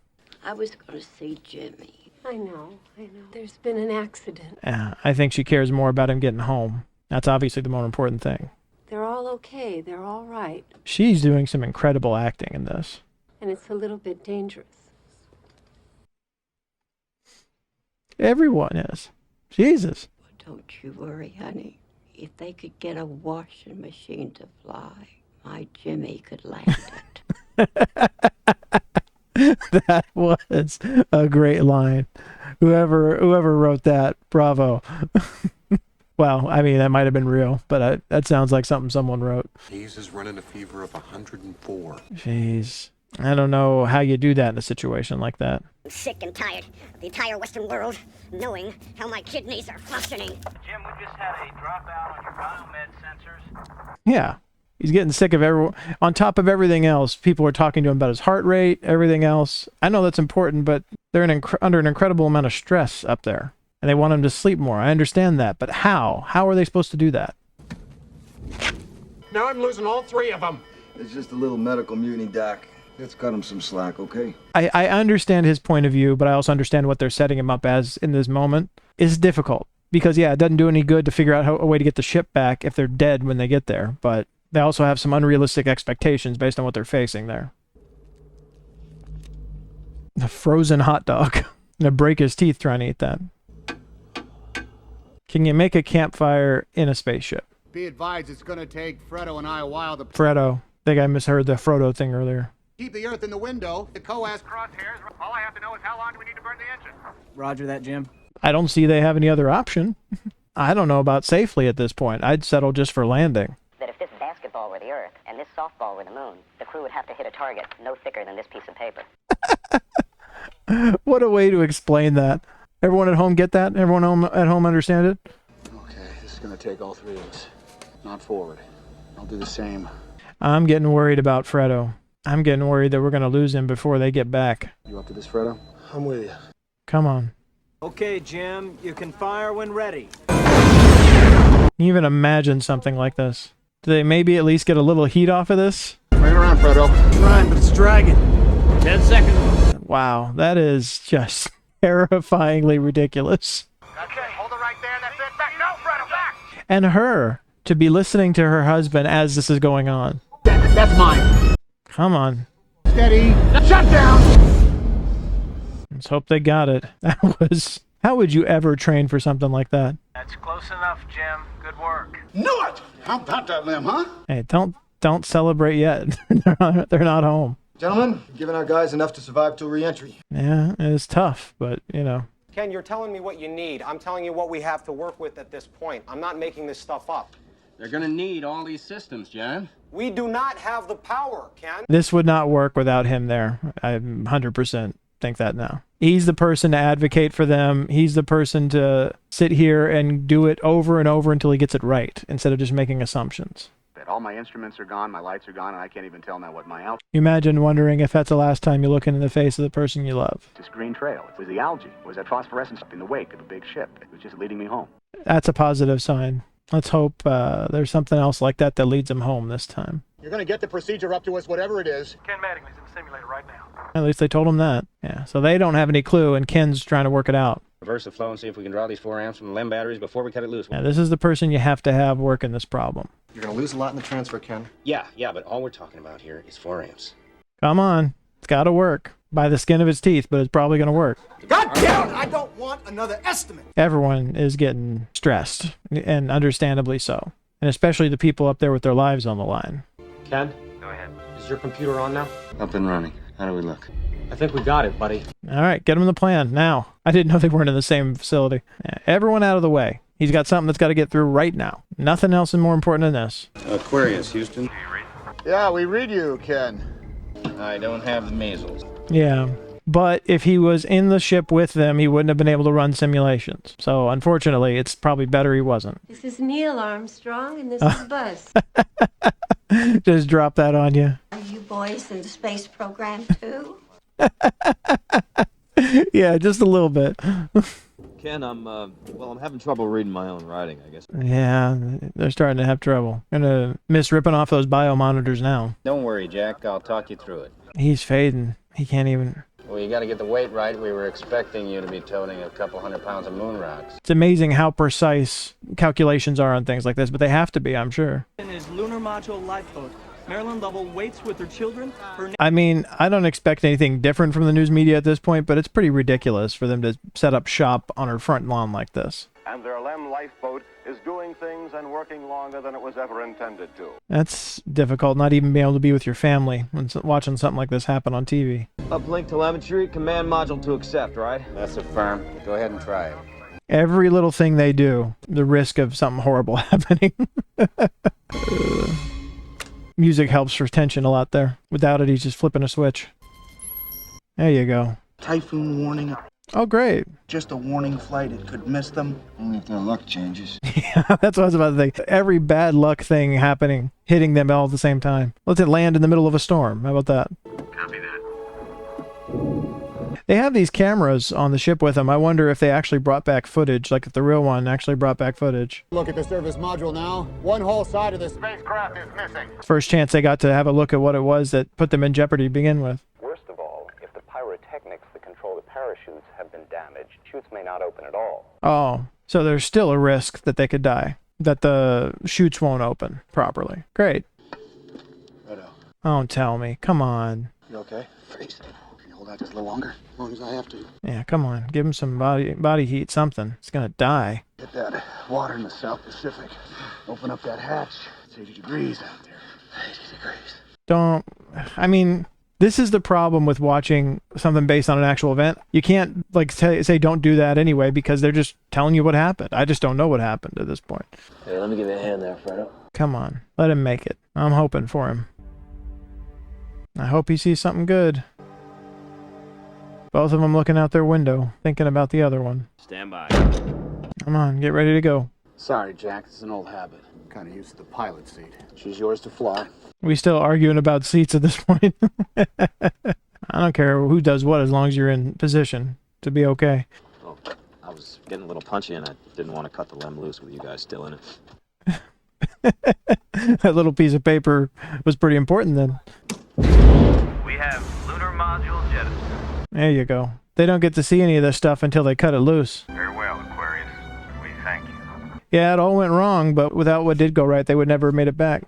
I was going to see Jimmy. I know. There's been an accident. Yeah, I think she cares more about him getting home. That's obviously the more important thing. They're all okay. They're all right. She's doing some incredible acting in this. And it's a little bit dangerous. Everyone is. Jesus. Don't you worry, honey. If they could get a washing machine to fly, my Jimmy could land it. That was a great line. Whoever wrote that, bravo. Well, I mean, that might have been real, but that sounds like something someone wrote. Hayes is running a fever of 104. Jeez. I don't know how you do that in a situation like that. I'm sick and tired of the entire Western world knowing how my kidneys are functioning. Jim, we just had a dropout on your biomed sensors. Yeah. He's getting sick of everyone. On top of everything else, people are talking to him about his heart rate, everything else. I know that's important, but they're under an incredible amount of stress up there. And they want him to sleep more. I understand that. But how? How are they supposed to do that? Now I'm losing all 3 of them. It's just a little medical mutiny, Doc. Let's cut him some slack, okay? I understand his point of view, but I also understand what they're setting him up as in this moment. It's difficult. Because, yeah, it doesn't do any good to figure out a way to get the ship back if they're dead when they get there. But they also have some unrealistic expectations based on what they're facing there. A frozen hot dog. Gonna break his teeth trying to eat that. Can you make a campfire in a spaceship? Be advised, it's going to take Fredo and I a while to... Fredo. I think I misheard the Frodo thing earlier. Keep the Earth in the window. The COAS... Crosshairs. All I have to know is how long do we need to burn the engine? Roger that, Jim. I don't see they have any other option. I don't know about safely at this point. I'd settle just for landing. That if this basketball were the Earth and this softball were the moon, the crew would have to hit a target no thicker than this piece of paper. What a way to explain that. Everyone at home get that? Everyone at home understand it? Okay, this is gonna take all 3 of us. Not forward. I'll do the same. I'm getting worried about Fredo. I'm getting worried that we're going to lose him before they get back. You up to this, Fredo? I'm with you. Come on. Okay, Jim, you can fire when ready. Can you even imagine something like this? Do they maybe at least get a little heat off of this? Bring it around, Fredo. Trying, but it's dragging. 10 seconds. Wow, that is just terrifyingly ridiculous. Okay, hold it right there. That's it. Back. No, Fredo, back. And her to be listening to her husband as this is going on. That's mine. Come on. Steady. Shut down. Let's hope they got it. That was... How would you ever train for something like that? That's close enough, Jim. Good work. Knew it! How about that limb, huh? Hey, don't celebrate yet. They're not home. Gentlemen, giving our guys enough to survive till re-entry. Yeah, it's tough, but, you know. Ken, you're telling me what you need. I'm telling you what we have to work with at this point. I'm not making this stuff up. They're gonna need all these systems, John. We do not have the power, Ken. This would not work without him there. I 100% think that now. He's the person to advocate for them. He's the person to sit here and do it over and over until he gets it right, instead of just making assumptions. All my instruments are gone, my lights are gone, and I can't even tell now what my outfit... You imagine wondering if that's the last time you look into the face of the person you love. This green trail. It was the algae. It was that phosphorescence in the wake of a big ship. It was just leading me home. That's a positive sign. Let's hope there's something else like that that leads him home this time. You're gonna get the procedure up to us, whatever it is. Ken Mattingly's in the simulator right now. At least they told him that. Yeah, so they don't have any clue, and Ken's trying to work it out. Reverse the flow and see if we can draw these 4 amps from the LEM batteries before we cut it loose. Yeah, this is the person you have to have working this problem. You're gonna lose a lot in the transfer, Ken. Yeah, but all we're talking about here is 4 amps. Come on. It's got to work. By the skin of its teeth, but it's probably going to work. God damn it! I don't want another estimate. Everyone is getting stressed, and understandably so. And especially the people up there with their lives on the line. Ken? Go ahead. Is your computer on now? Up and running. How do we look? I think we got it, buddy. All right, get him the plan now. I didn't know they weren't in the same facility. Everyone out of the way. He's got something that's got to get through right now. Nothing else is more important than this. Aquarius, Houston. Yeah, we read you, Ken. I don't have the measles. Yeah. But if he was in the ship with them, he wouldn't have been able to run simulations. So, unfortunately, it's probably better he wasn't. This is Neil Armstrong, and this is Buzz. Just drop that on you. Are you boys in the space program, too? Yeah, just a little bit. Ken, I'm having trouble reading my own writing, I guess. Yeah, they're starting to have trouble. Gonna miss ripping off those bio monitors now. Don't worry, Jack. I'll talk you through it. He's fading. He can't even... Well, you got to get the weight right. We were expecting you to be toting a couple 100 pounds of moon rocks. It's amazing how precise calculations are on things like this, but they have to be, I'm sure. Is lunar module lifeboat. Marilyn Lovell waits with her children. I mean, I don't expect anything different from the news media at this point, but it's pretty ridiculous for them to set up shop on her front lawn like this. And their LEM lifeboat is doing things and working longer than it was ever intended to. That's difficult, not even being able to be with your family when watching something like this happen on TV. Uplink telemetry, command module to accept, right? That's affirmed. Go ahead and try it. Every little thing they do, the risk of something horrible happening. Music helps for tension a lot there. Without it, he's just flipping a switch. There you go. Typhoon warning. Oh, great. Just a warning flight. It could miss them. Only if their luck changes. Yeah, that's what I was about to think. Every bad luck thing happening, hitting them all at the same time. Let's it land in the middle of a storm. How about that? Copy that. They have these cameras on the ship with them. I wonder if they actually brought back footage, like if the real one actually brought back footage. Look at the service module now. One whole side of the spacecraft is missing. First chance they got to have a look at what it was that put them in jeopardy to begin with. Worst of all, if the pyrotechnics that control the parachutes have been damaged, chutes may not open at all. Oh, so there's still a risk that they could die, that the chutes won't open properly. Great. Righto. Don't tell me. Come on. You okay? Freeze. Can you hold out just a little longer? As long as I have to. Yeah, come on. Give him some body heat, something. It's gonna die. Get that water in the South Pacific. Open up that hatch. It's 80 degrees out there. 80 degrees. Don't... I mean... This is the problem with watching something based on an actual event. You can't like say don't do that anyway because they're just telling you what happened. I just don't know what happened at this point. Hey, let me give you a hand there, Fredo. Come on, let him make it. I'm hoping for him. I hope he sees something good. Both of them looking out their window, thinking about the other one. Stand by. Come on, get ready to go. Sorry, Jack. It's an old habit. Kind of used to the pilot seat. She's yours to fly. We still arguing about seats at this point. I don't care who does what as long as you're in position to be okay. Oh, I was getting a little punchy and I didn't want to cut the LEM loose with you guys still in it. That little piece of paper was pretty important then. We have lunar module jettisoned. There you go. They don't get to see any of this stuff until they cut it loose. Very well, Aquarius. We thank you. Yeah, it all went wrong, but without what did go right, they would never have made it back.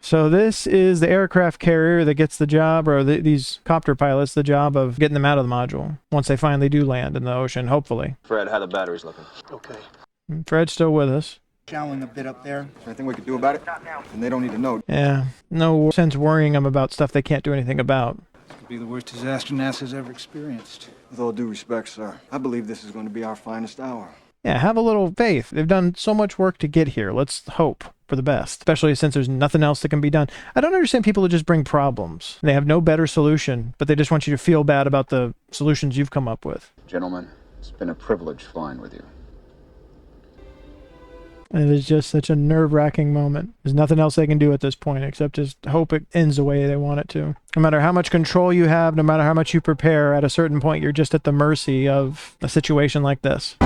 So this is the aircraft carrier that gets the job, or these copter pilots, the job of getting them out of the module once they finally do land in the ocean, hopefully. Fred, how the batteries looking? Okay. Fred's still with us. Showering a bit up there. Anything we could do about it? And they don't need to know. Yeah, no sense worrying them about stuff they can't do anything about. This could be the worst disaster NASA's ever experienced. With all due respect, sir, I believe this is going to be our finest hour. Yeah, have a little faith. They've done so much work to get here. Let's hope for the best, especially since there's nothing else that can be done. I don't understand people who just bring problems. They have no better solution, but they just want you to feel bad about the solutions you've come up with. Gentlemen, it's been a privilege flying with you. It is just such a nerve-wracking moment. There's nothing else they can do at this point except just hope it ends the way they want it to. No matter how much control you have, no matter how much you prepare, at a certain point you're just at the mercy of a situation like this.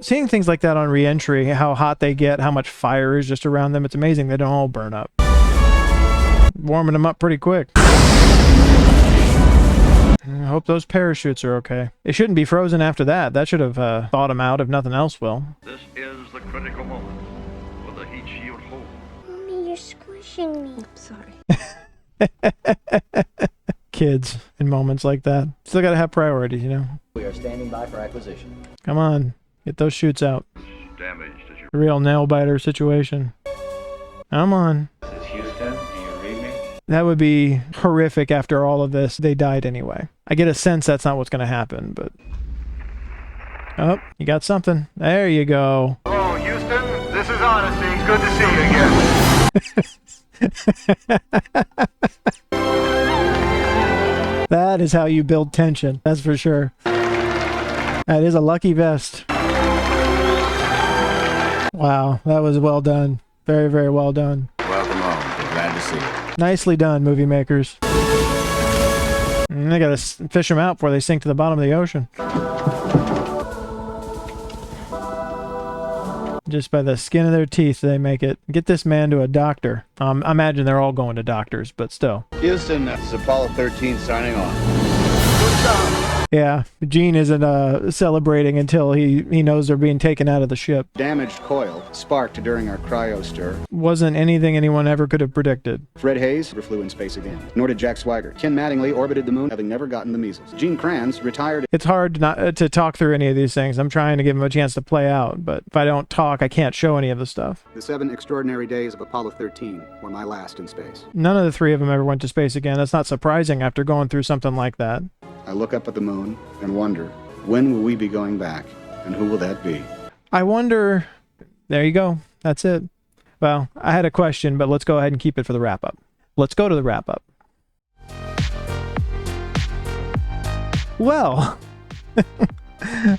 Seeing things like that on re-entry, how hot they get, how much fire is just around them, it's amazing they don't all burn up. Warming them up pretty quick. I hope those parachutes are okay. They shouldn't be frozen after that. That should have thawed them out if nothing else will. This is the critical moment. Will the heat shield hold? Mommy, you're squishing me. I'm sorry. Kids in moments like that. Still gotta have priorities, you know? We are standing by for acquisition. Come on. Get those chutes out. Damaged as your Real nail-biter situation. Come on. This is Houston. Do you read me? That would be horrific after all of this. They died anyway. I get a sense that's not what's going to happen, but... Oh, you got something. There you go. Hello, Houston. This is Odyssey. Good to see you again. That is how you build tension. That's for sure. That is a lucky vest. Wow, that was well done. Very, very well done. Welcome home. Glad to see you. Nicely done, movie makers. And they gotta fish them out before they sink to the bottom of the ocean. Just by the skin of their teeth, they make it. Get this man to a doctor. I imagine they're all going to doctors, but still. Houston, this is Apollo 13 signing off. Good job. Yeah, Gene isn't celebrating until he knows they're being taken out of the ship. Damaged coil sparked during our cryo stir. Wasn't anything anyone ever could have predicted. Fred Hayes never flew in space again. Nor did Jack Swigert. Ken Mattingly orbited the moon, having never gotten the measles. Gene Kranz retired. It's hard not to talk through any of these things. I'm trying to give them a chance to play out, but if I don't talk, I can't show any of the stuff. The 7 extraordinary days of Apollo 13 were my last in space. None of the 3 of them ever went to space again. That's not surprising after going through something like that. I look up at the moon and wonder, when will we be going back, and who will that be? I wonder... There you go. That's it. Well, I had a question, but let's go ahead and keep it for the wrap-up. Let's go to the wrap-up. Well...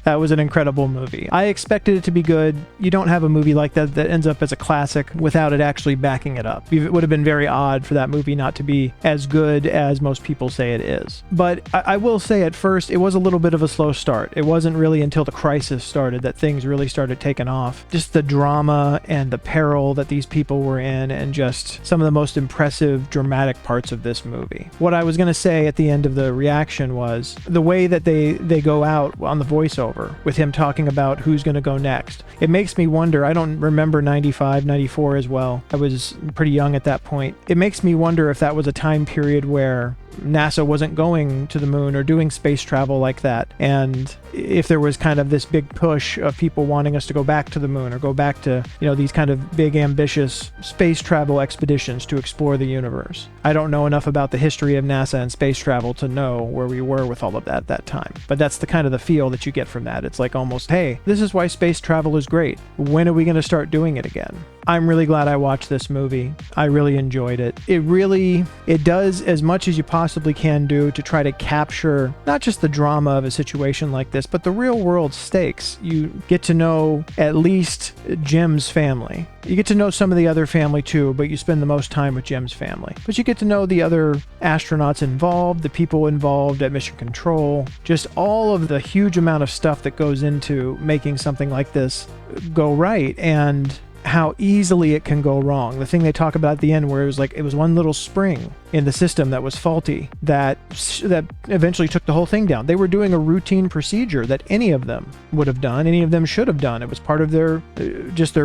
That was an incredible movie. I expected it to be good. You don't have a movie like that that ends up as a classic without it actually backing it up. It would have been very odd for that movie not to be as good as most people say it is. But I will say at first, it was a little bit of a slow start. It wasn't really until the crisis started that things really started taking off. Just the drama and the peril that these people were in, and just some of the most impressive, dramatic parts of this movie. What I was going to say at the end of the reaction was the way that they go out on the voiceover with him talking about who's going to go next. It makes me wonder, I don't remember 95, 94 as well. I was pretty young at that point. It makes me wonder if that was a time period where NASA wasn't going to the moon or doing space travel like that, and if there was kind of this big push of people wanting us to go back to the moon or go back to, these kind of big ambitious space travel expeditions to explore the universe. I don't know enough about the history of NASA and space travel to know where we were with all of that at that time, but that's the kind of the feel that you get from that. It's like almost, hey, this is why space travel is great. When are we going to start doing it again? I'm really glad I watched this movie. I really enjoyed it. It does as much as you possibly can do to try to capture not just the drama of a situation like this, but the real world stakes. You get to know at least Jim's family. You get to know some of the other family too, but you spend the most time with Jim's family. But you get to know the other astronauts involved, the people involved at Mission Control, just all of the huge amount of stuff that goes into making something like this go right, and how easily it can go wrong. The thing they talk about at the end where it was one little spring in the system that was faulty that eventually took the whole thing down. They were doing a routine procedure that any of them would have done, any of them should have done. It was part of their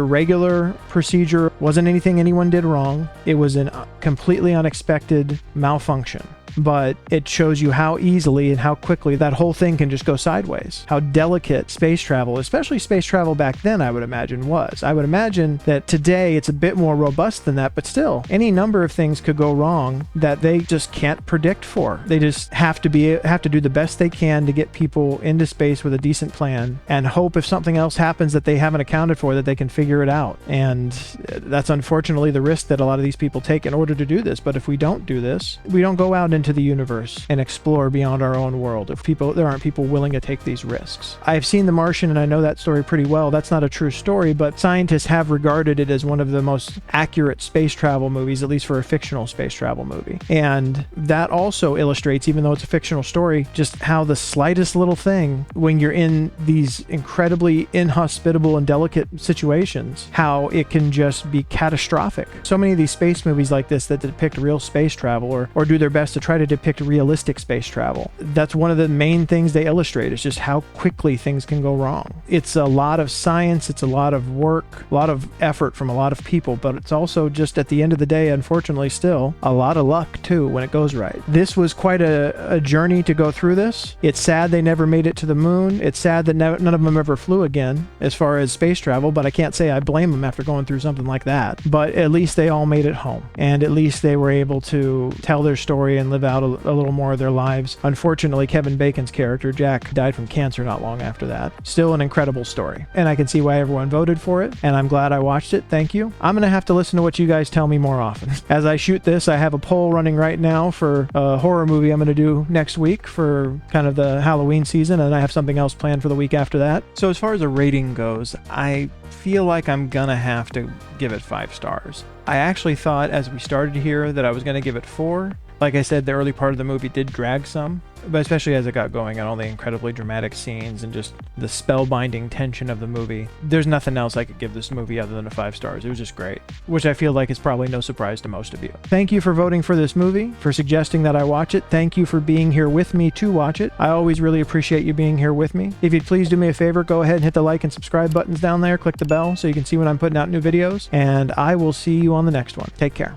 regular procedure. Wasn't anything anyone did wrong. It was a completely unexpected malfunction. But it shows you how easily and how quickly that whole thing can just go sideways. How delicate space travel, especially space travel back then, I would imagine was. I would imagine that today it's a bit more robust than that, but still, any number of things could go wrong that they just can't predict for. They just have to do the best they can to get people into space with a decent plan, and hope if something else happens that they haven't accounted for, that they can figure it out. And that's unfortunately the risk that a lot of these people take in order to do this. But if we don't do this, we don't go out into the universe and explore beyond our own world. If there aren't people willing to take these risks. I've seen The Martian and I know that story pretty well. That's not a true story, but scientists have regarded it as one of the most accurate space travel movies, at least for a fictional space travel movie. And that also illustrates, even though it's a fictional story, just how the slightest little thing, when you're in these incredibly inhospitable and delicate situations, how it can just be catastrophic. So many of these space movies like this that depict real space travel or do their best to try try to depict realistic space travel. That's one of the main things they illustrate, is just how quickly things can go wrong. It's a lot of science, it's a lot of work, a lot of effort from a lot of people, but it's also just, at the end of the day, unfortunately still, a lot of luck too when it goes right. This was quite a journey to go through this. It's sad they never made it to the moon. It's sad that none of them ever flew again as far as space travel, but I can't say I blame them after going through something like that. But at least they all made it home, and at least they were able to tell their story and live out a little more of their lives. Unfortunately, Kevin Bacon's character, Jack, died from cancer not long after that. Still an incredible story, and I can see why everyone voted for it, and I'm glad I watched it. Thank you. I'm gonna have to listen to what you guys tell me more often. As I shoot this, I have a poll running right now for a horror movie I'm gonna do next week for kind of the Halloween season, and I have something else planned for the week after that. So as far as a rating goes, I feel like I'm gonna have to give it 5 stars. I actually thought as we started here that I was gonna give it 4. Like I said, the early part of the movie did drag some, but especially as it got going and all the incredibly dramatic scenes and just the spellbinding tension of the movie. There's nothing else I could give this movie other than a 5 stars. It was just great, which I feel like is probably no surprise to most of you. Thank you for voting for this movie, for suggesting that I watch it. Thank you for being here with me to watch it. I always really appreciate you being here with me. If you'd please do me a favor, go ahead and hit the like and subscribe buttons down there. Click the bell so you can see when I'm putting out new videos, and I will see you on the next one. Take care.